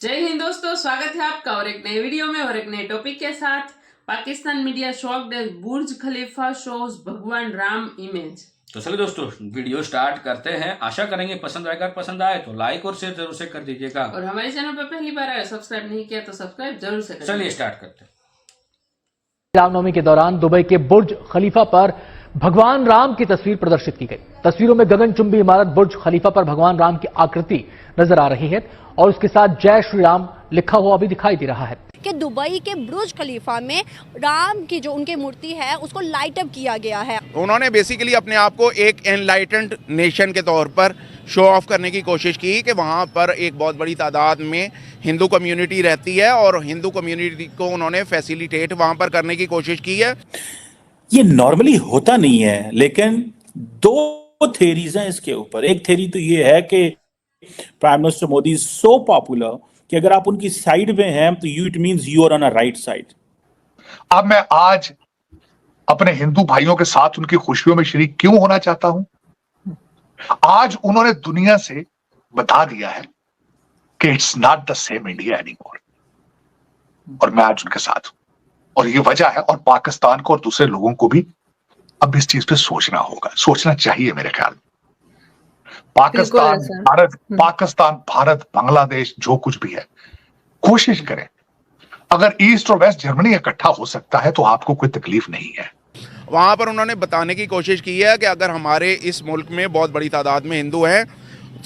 जय हिंद दोस्तों, स्वागत है आपका और एक नए वीडियो में और एक नए टॉपिक के साथ। पाकिस्तान मीडिया शॉक्ड एज बुर्ज खलीफा शोज भगवान राम इमेज। तो चलिए दोस्तों वीडियो स्टार्ट करते हैं। आशा करेंगे पसंद आएगा। पसंद आए तो लाइक और शेयर जरूर से कर दीजिएगा और हमारे चैनल पर पहली बार आए सब्सक्राइब नहीं किया तो सब्सक्राइब जरूर से करें। चलिए स्टार्ट करते हैं। रामनवमी के दौरान दुबई के बुर्ज खलीफा पर भगवान राम की तस्वीर प्रदर्शित की गई। तस्वीरों में गगनचुंबी इमारत बुर्ज खलीफा पर भगवान राम की आकृति नजर आ रही है और उसके साथ जय श्री राम लिखा हुआ भी दिखाई दे रहा है कि दुबई के बुर्ज खलीफा में राम की जो उनकी मूर्ति है उसको लाइट अप किया गया है। उन्होंने बेसिकली अपने आप को एक एनलाइटेंड नेशन के तौर पर शो ऑफ करने की कोशिश की कि वहाँ पर एक बहुत बड़ी तादाद में हिंदू कम्युनिटी रहती है और हिंदू कम्युनिटी को उन्होंने फैसिलिटेट वहाँ पर करने की कोशिश की है। ये नॉर्मली होता नहीं है, लेकिन दो थेरीज हैं इसके ऊपर। एक थेरी तो ये है कि prime minister Modi is so popular कि अगर आप उनकी साइड में हैं तो it means you are on a right side. अब मैं आज अपने हिंदू भाइयों के साथ उनकी खुशियों में शरीक क्यों होना चाहता हूं? आज उन्होंने दुनिया से बता दिया है कि it's not the same India anymore, और मैं आज उनके साथ हूं और ये वजह है। और पाकिस्तान को और दूसरे लोगों को भी अब इस चीज पे सोचना होगा, सोचना चाहिए मेरे ख्याल में। पाकिस्तान भारत बांग्लादेश जो कुछ भी है, कोशिश करें। अगर ईस्ट और वेस्ट जर्मनी इकट्ठा हो सकता है तो आपको कोई तकलीफ नहीं है। वहाँ पर उन्होंने बताने की कोशिश की है कि अगर हमारे इस मुल्क में बहुत बड़ी तादाद में हिंदू हैं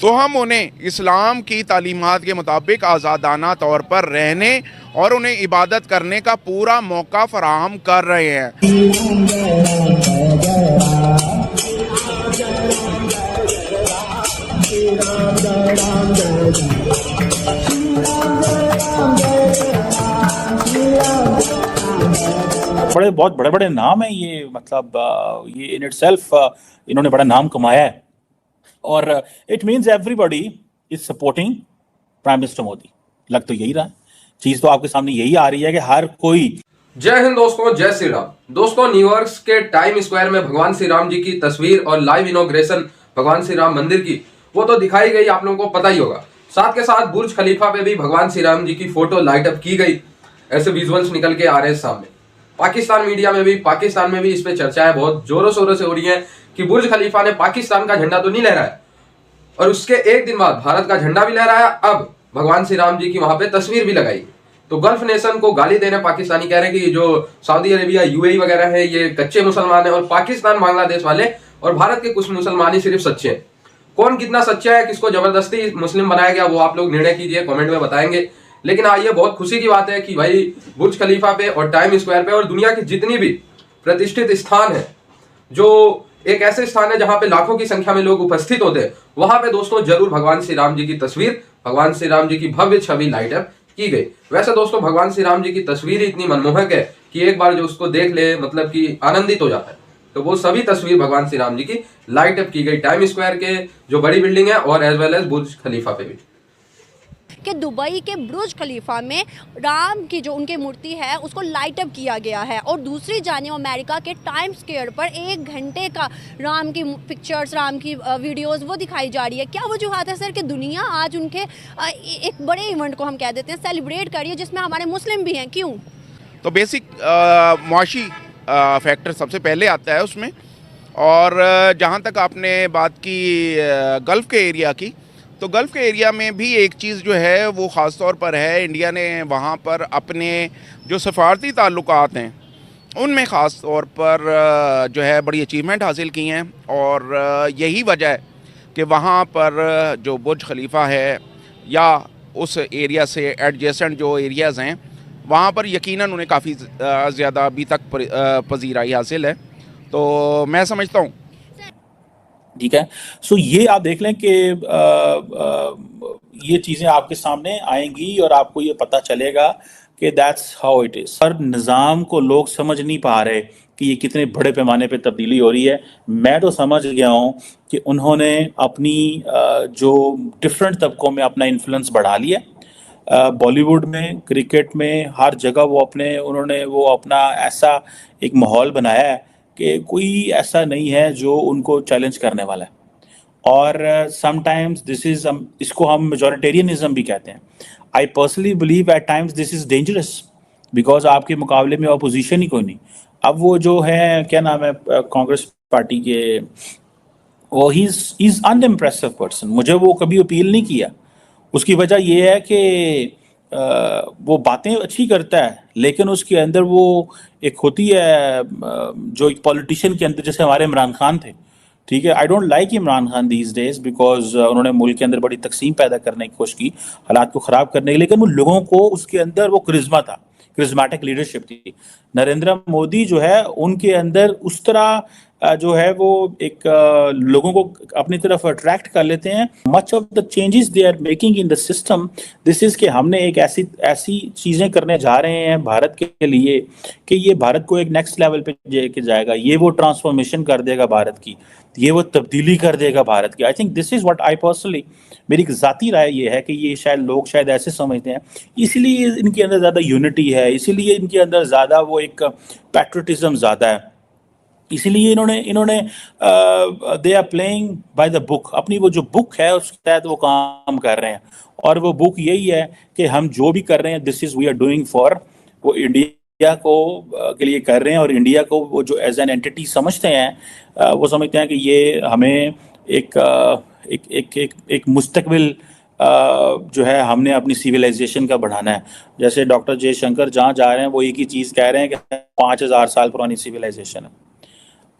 तो हम उन्हें इस्लाम की तालीमात के मुताबिक आज़ादाना तौर पर रहने और उन्हें इबादत करने का पूरा मौका फराहम कर रहे हैं। बहुत बड़े बड़े नाम है ये, मतलब ये इन इटसेल्फ इन्होंने बड़ा नाम कमाया है और it means everybody is supporting prime minister Modi. लग तो यही रहा है, चीज तो आपके सामने यही आ रही है कि हर कोई। जय हिंद दोस्तों, जय श्री राम। दोस्तों, न्यूयॉर्क के टाइम स्क्वायर में भगवान श्री राम जी की तस्वीर और लाइव इनॉग्रेशन भगवान श्री राम मंदिर की वो तो दिखाई गई, आप लोगों को पता ही होगा। साथ के साथ बुर्ज खलीफा पे भी भगवान श्री राम जी की फोटो लाइट अप की गई। ऐसे विजुअल्स निकल के आ रहे हैं सामने। पाकिस्तान मीडिया में भी, पाकिस्तान में भी इस पे चर्चाएं बहुत जोरों शोरों से हो रही है कि बुर्ज खलीफा ने पाकिस्तान का झंडा तो नहीं लहराया और उसके एक दिन बाद भारत का झंडा भी लहराया। अब भगवान श्री राम जी की वहां पे तस्वीर भी लगाई। तो गल्फ नेशन को गाली दे रहे पाकिस्तानी, कह रहे हैं कि जो सऊदी अरेबिया यूएई वगैरह है ये कच्चे मुसलमान है और पाकिस्तान बांग्लादेश वाले और भारत के कुछ मुसलमान ही सिर्फ सच्चे हैं। कौन कितना सच्चा है, किसको जबरदस्ती मुस्लिम बनाया गया, वो आप लोग निर्णय कीजिए, कमेंट में बताएंगे। लेकिन हाँ, ये बहुत खुशी की बात है कि भाई बुर्ज खलीफा पे और टाइम स्क्वायर पे और दुनिया की जितनी भी प्रतिष्ठित स्थान है, जो एक ऐसे स्थान है जहां पे लाखों की संख्या में लोग उपस्थित होते हैं, वहां पे दोस्तों जरूर भगवान श्री राम जी की तस्वीर, भगवान श्री राम जी की भव्य छवि लाइट अप की गई। वैसे दोस्तों भगवान श्री राम जी की तस्वीर ही इतनी मनमोहक है कि एक बार जो उसको देख ले मतलब कि आनंदित हो जाता है। तो वो सभी तस्वीर भगवान श्री राम जी की लाइट अप की गई टाइम स्क्वायर के जो बड़ी बिल्डिंग है और एज वेल एज बुर्ज खलीफा पे भी। कि दुबई के बुर्ज खलीफा में राम की जो उनकी मूर्ति है उसको लाइट अप किया गया है और दूसरी जानिब अमेरिका के टाइम स्क्वायर पर 1 घंटे का राम की पिक्चर्स, राम की वीडियोस वो दिखाई जा रही है। क्या वजूहत है सर कि दुनिया आज उनके एक बड़े इवेंट को हम कह देते हैं सेलिब्रेट कर रही है जिसमें हमारे मुस्लिम भी हैं? क्यों? तो बेसिक मुआशी फैक्टर सबसे पहले आता है उसमें। और जहाँ तक आपने बात की गल्फ़ के एरिया की, तो गल्फ़ के एरिया में भी एक चीज़ जो है वो ख़ास तौर पर है, इंडिया ने वहाँ पर अपने जो सफारती ताल्लुकात हैं उनमें ख़ास तौर पर जो है बड़ी अचीवमेंट हासिल की हैं। और यही वजह है कि वहाँ पर जो बुर्ज खलीफा है या उस एरिया से एडजेसेंट जो एरियाज़ हैं वहाँ पर यकीनन उन्हें काफ़ी ज़्यादा अभी तक पजीराई हासिल है। तो मैं समझता हूँ, ठीक है। सो ये आप देख लें कि ये चीजें आपके सामने आएंगी और आपको ये पता चलेगा कि दैट्स हाउ इट इज। हर निज़ाम को लोग समझ नहीं पा रहे कि ये कितने बड़े पैमाने पे तब्दीली हो रही है। मैं तो समझ गया हूँ कि उन्होंने अपनी जो डिफरेंट तबकों में अपना इन्फ्लुएंस बढ़ा लिया। बॉलीवुड में, क्रिकेट में, हर जगह उन्होंने अपना ऐसा एक माहौल बनाया है कि कोई ऐसा नहीं है जो उनको चैलेंज करने वाला है। और समटाइम्स दिस इज, इसको हम मेजोरिटेरियनिज्म भी कहते हैं। I personally believe at times this is dangerous, because आपके मुकाबले में अपोजिशन ही कोई नहीं। अब वो जो है, क्या नाम है कांग्रेस पार्टी के, वो ही इज अनइम्प्रेसिव पर्सन। मुझे वो कभी अपील नहीं किया। उसकी वजह ये है कि वो बातें अच्छी करता है, लेकिन उसके अंदर वो एक होती है जो एक पॉलिटिशियन के अंदर, जैसे हमारे इमरान खान थे, ठीक है। I don't like Imran Khan these days, because उन्होंने मुल्क के अंदर बड़ी तकसीम पैदा करने की कोशिश की, हालात को ख़राब करने की, लेकिन उन लोगों को उसके अंदर वो करिश्मा था, करिश्मेटिक लीडरशिप थी। नरेंद्र मोदी जो है, उनके अंदर उस तरह जो है वो एक लोगों को अपनी तरफ अट्रैक्ट कर लेते हैं। Much of the changes they are making in the system, this is कि हमने एक ऐसी चीज़ें करने जा रहे हैं भारत के लिए कि ये भारत को एक नेक्स्ट लेवल पे लेके जाएगा। ये वो ट्रांसफॉर्मेशन कर देगा भारत की, ये वो तब्दीली कर देगा भारत की। I think this is what I personally, मेरी एक ज़ाती राय ये है कि ये शायद लोग शायद ऐसे समझते हैं, इसीलिए इनके अंदर ज़्यादा यूनिटी है, इसीलिए इनके अंदर ज़्यादा वो एक पैट्रियटिज्म ज़्यादा है, इसीलिए इन्होंने they are playing by the book. अपनी वो जो बुक है उसके तहत वो काम कर रहे हैं, और वो बुक यही है कि हम जो भी कर रहे हैं, this is we are doing for, वो इंडिया को के लिए कर रहे हैं। और इंडिया को वो जो एज एन एंटिटी समझते हैं, वो समझते हैं कि ये हमें एक मुस्तकबिल जो है हमने अपनी सिविलाइजेशन का बढ़ाना है। जैसे डॉक्टर जयशंकर जहाँ जा रहे हैं वो एक ही चीज़ कह रहे हैं कि 5000 साल पुरानी सिविलाइजेशन है,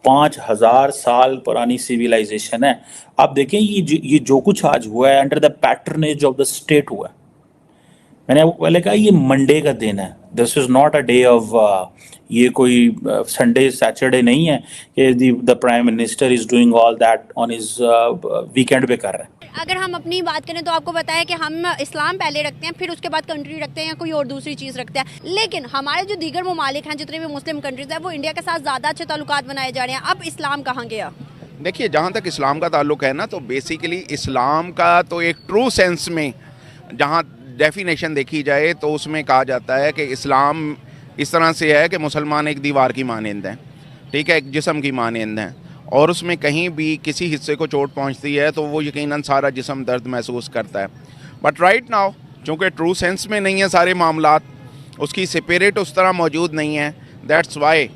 5000 साल पुरानी सिविलाइजेशन है। आप देखें ये जो कुछ आज हुआ है under the patronage of the state हुआ है। मैंने पहले कहा ये मंडे का दिन है, this is not a day of, ये कोई संडे सैटरडे नहीं है कि the prime minister is doing all that on his weekend पे कर रहे हैं। अगर हम अपनी बात करें तो आपको पता है कि हम इस्लाम पहले रखते हैं, फिर उसके बाद कंट्री रखते हैं या कोई और दूसरी चीज़ रखते हैं। लेकिन हमारे जो दीगर ममालिक हैं, जितने भी मुस्लिम कंट्रीज हैं, वो इंडिया के साथ ज़्यादा अच्छे ताल्लुकात बनाए जा रहे हैं। अब इस्लाम कहाँ गया? देखिए, जहाँ तक इस्लाम का ताल्लुक है ना, तो बेसिकली इस्लाम का तो एक ट्रू सेंस में जहाँ डेफिनेशन देखी जाए तो उसमें कहा जाता है कि इस्लाम इस तरह से है कि मुसलमान एक दीवार की मानंद हैं, ठीक है, एक जिस्म की मानंद हैं, और उसमें कहीं भी किसी हिस्से को चोट पहुंचती है तो वो यकीनन सारा जिस्म दर्द महसूस करता है। बट राइट नाउ चूँकि ट्रू सेंस में नहीं है सारे मामलात, उसकी स्पिरिट उस तरह मौजूद नहीं है, दैट्स वाई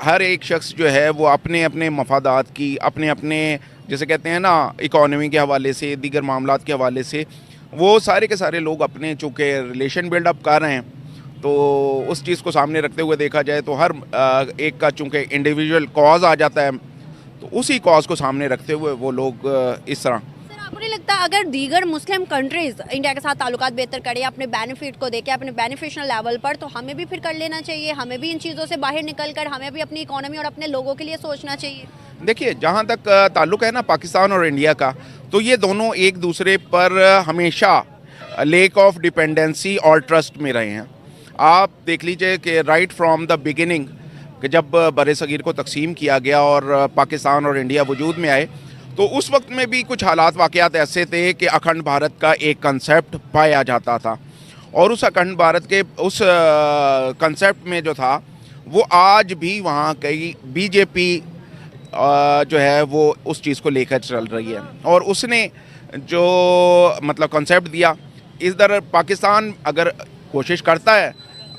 हर एक शख्स जो है वो अपने अपने मफादात की, अपने अपने जैसे कहते हैं ना इकॉनमी के हवाले से, दीगर मामलात के हवाले से, वो सारे के सारे लोग अपने चूँकि रिलेशन बिल्डअप कर रहे हैं, तो उस चीज़ को सामने रखते हुए देखा जाए तो हर एक का चूँकि इंडिविजुअल कॉज आ जाता है, तो उसी कॉज को सामने रखते हुए वो लोग इस तरह। सर, आपको नहीं लगता अगर दीगर मुस्लिम कंट्रीज इंडिया के साथ ताल्लुकात बेहतर करें अपने बेनिफिट को देके, अपने बेनिफिशियल लेवल पर, तो हमें भी फिर कर लेना चाहिए? हमें भी इन चीज़ों से बाहर निकल कर हमें भी अपनी इकोनॉमी और अपने लोगों के लिए सोचना चाहिए? देखिए, जहाँ तक ताल्लुक़ है ना पाकिस्तान और इंडिया का, तो ये दोनों एक दूसरे पर हमेशा लेक ऑफ डिपेंडेंसी और ट्रस्ट में रहे हैं। आप देख लीजिए कि राइट फ्रॉम द बिगिनिंग कि जब बर सगीर को तकसीम किया गया और पाकिस्तान और इंडिया वजूद में आए, तो उस वक्त में भी कुछ हालात वाक़यात ऐसे थे कि अखंड भारत का एक कंसेप्ट पाया जाता था, और उस अखंड भारत के उस कंसेप्ट में जो था वो आज भी वहाँ कई बीजेपी जो है वो उस चीज़ को लेकर चल रही है, और उसने जो मतलब कंसेप्ट दिया, इधर पाकिस्तान अगर कोशिश करता है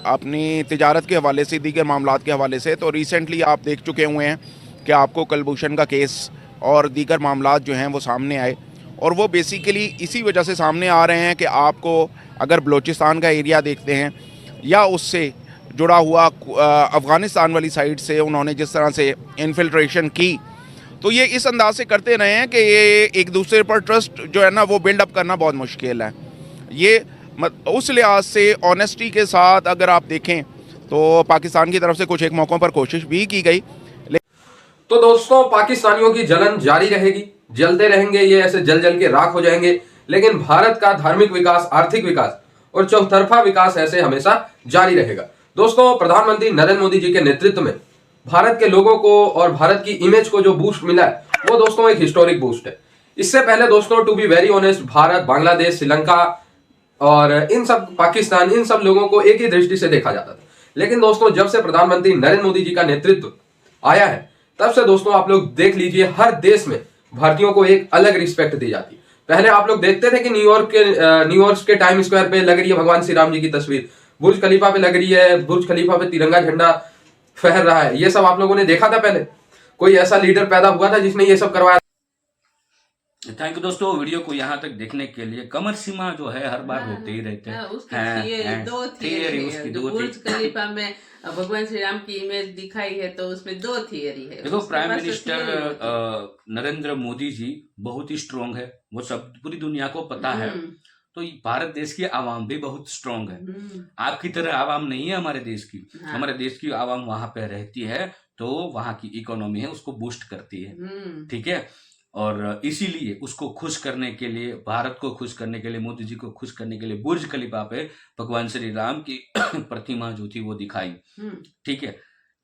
अपनी तिजारत के हवाले से, दीगर मामलात के हवाले से, तो रिसेंटली आप देख चुके हुए हैं कि आपको कुलभूषण का केस और दीगर मामलात जो हैं वो सामने आए, और वो बेसिकली इसी वजह से सामने आ रहे हैं कि आपको अगर बलूचिस्तान का एरिया देखते हैं या उससे जुड़ा हुआ अफ़गानिस्तान वाली साइड से उन्होंने जिस तरह से इन्फिल्ट्रेशन की, तो ये इस अंदाज से करते रहे हैं कि ये एक दूसरे पर ट्रस्ट जो है ना वो बिल्डअप करना बहुत मुश्किल है। ये उस लिहाज से ऑनेस्टी के साथ अगर आप देखें तो पाकिस्तान की तरफ से कुछ एक मौक़ों पर कोशिश भी की गई। तो दोस्तों, पाकिस्तानियों की जलन जारी रहेगी, जलते रहेंगे, ये ऐसे जल जल के राख हो जाएंगे, लेकिन भारत का धार्मिक विकास, आर्थिक विकास और चौतरफा विकास ऐसे हमेशा जारी रहेगा। दोस्तों, प्रधानमंत्री नरेंद्र मोदी जी के नेतृत्व में भारत के लोगों को और भारत की इमेज को जो बूस्ट मिला है वो दोस्तों एक हिस्टोरिक बूस्ट है। इससे पहले दोस्तों, to be very honest, Bharat, Bangladesh, Sri Lanka और इन सब, पाकिस्तान, इन सब लोगों को एक ही दृष्टि से देखा जाता था। लेकिन दोस्तों, जब से प्रधानमंत्री नरेंद्र मोदी जी का नेतृत्व आया है, तब से दोस्तों आप लोग देख लीजिए हर देश में भारतीयों को एक अलग रिस्पेक्ट दी जाती है। पहले आप लोग देखते थे कि न्यूयॉर्क के टाइम स्क्वायर पे लग रही है भगवान श्री राम जी की तस्वीर, बुर्ज खलीफा पे लग रही है, बुर्ज खलीफा पे तिरंगा झंडा फहर रहा है। ये सब आप लोगों ने देखा था पहले? कोई ऐसा लीडर पैदा हुआ था जिसने ये सब करवाया? थैंक यू दोस्तों, वीडियो को यहाँ तक देखने के लिए। कमर सीमा जो है हर बार होते ही रहते हैं। उसकी दो थियरी थियरी उसकी है। दो जो बुर्ज खलीफा में भगवान श्री राम की इमेज दिखाई है तो उसमें दो थियरी है। देखो, उसके प्राइम पास मिनिस्टर theory होती नरेंद्र मोदी जी बहुत ही स्ट्रांग है, वो सब पूरी दुनिया को पता है। तो भारत देश की आवाम भी बहुत स्ट्रांग है। आपकी तरह आवाम नहीं है हमारे देश की। हाँ। हमारे देश की आवाम वहां पे रहती है तो वहां की इकोनॉमी है उसको बूस्ट करती है, ठीक है। और इसीलिए उसको खुश करने के लिए, भारत को खुश करने के लिए, मोदी जी को खुश करने के लिए बुर्ज खलीफा पे भगवान श्री राम की प्रतिमा जो थी वो दिखाई, ठीक है।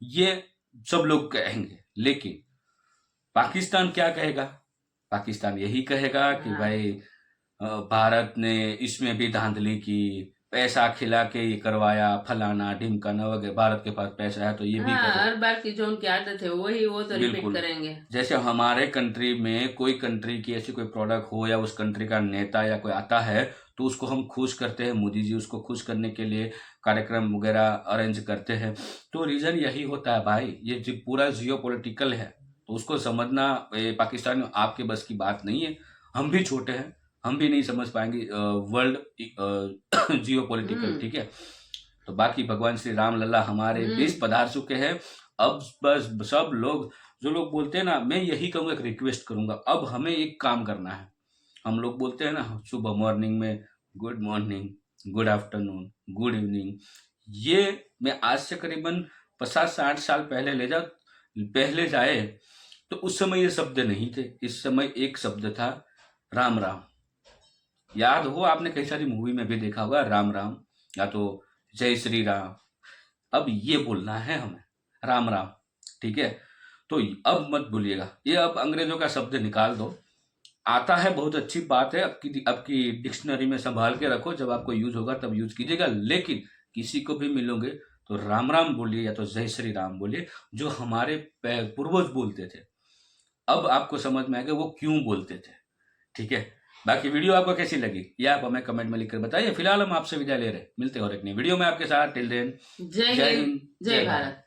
ये सब लोग कहेंगे, लेकिन पाकिस्तान क्या कहेगा? पाकिस्तान यही कहेगा कि भाई भारत ने इसमें भी धांधली की, पैसा खिला के ये करवाया, फलाना ढिमकाना वगैरह। भारत के पास पैसा है तो ये भी करो। हर बार की जो उनकी आदत है वही वो तो रिपीट बिल्कुल करेंगे। जैसे हमारे कंट्री में कोई कंट्री की ऐसी कोई प्रोडक्ट हो या उस कंट्री का नेता या कोई आता है तो उसको हम खुश करते हैं। मोदी जी उसको खुश करने के लिए कार्यक्रम वगैरह अरेंज करते हैं। तो रीजन यही होता है भाई, ये जो पूरा जियोपॉलिटिकल है तो उसको समझना पाकिस्तान में आपके बस की बात नहीं है। हम भी छोटे हैं, हम भी नहीं समझ पाएंगे वर्ल्ड जियोपॉलिटिकल, ठीक है। तो बाकी भगवान श्री राम लल्ला हमारे देश पधार चुके हैं। अब बस सब लोग जो लोग बोलते हैं ना, मैं यही कहूँगा, एक रिक्वेस्ट करूंगा, अब हमें एक काम करना है। हम लोग बोलते हैं ना सुबह मॉर्निंग में good morning, good afternoon, good evening. ये मैं आज से करीबन 50-60 साल पहले जाए तो उस समय ये शब्द नहीं थे। इस समय एक शब्द था राम राम। याद हो, आपने कई सारी मूवी में भी देखा होगा राम राम या तो जय श्री राम। अब ये बोलना है हमें, राम राम, ठीक है। तो अब मत भूलिएगा, ये अब अंग्रेजों का शब्द निकाल दो। आता है, बहुत अच्छी बात है, आपकी डिक्शनरी में संभाल के रखो, जब आपको यूज होगा तब यूज कीजिएगा। लेकिन किसी को भी मिलोगे तो राम राम बोलिए या तो जय श्री राम बोलिए, जो हमारे पूर्वज बोलते थे। अब आपको समझ में आएगा वो क्यों बोलते थे, ठीक है। बाकी वीडियो आपको कैसी लगी ये आप हमें कमेंट में लिखकर बताइए। फिलहाल हम आपसे विदा ले रहे, मिलते हैं और एक नई वीडियो में आपके साथ। टिल देन, जय हिंद, जय भारत।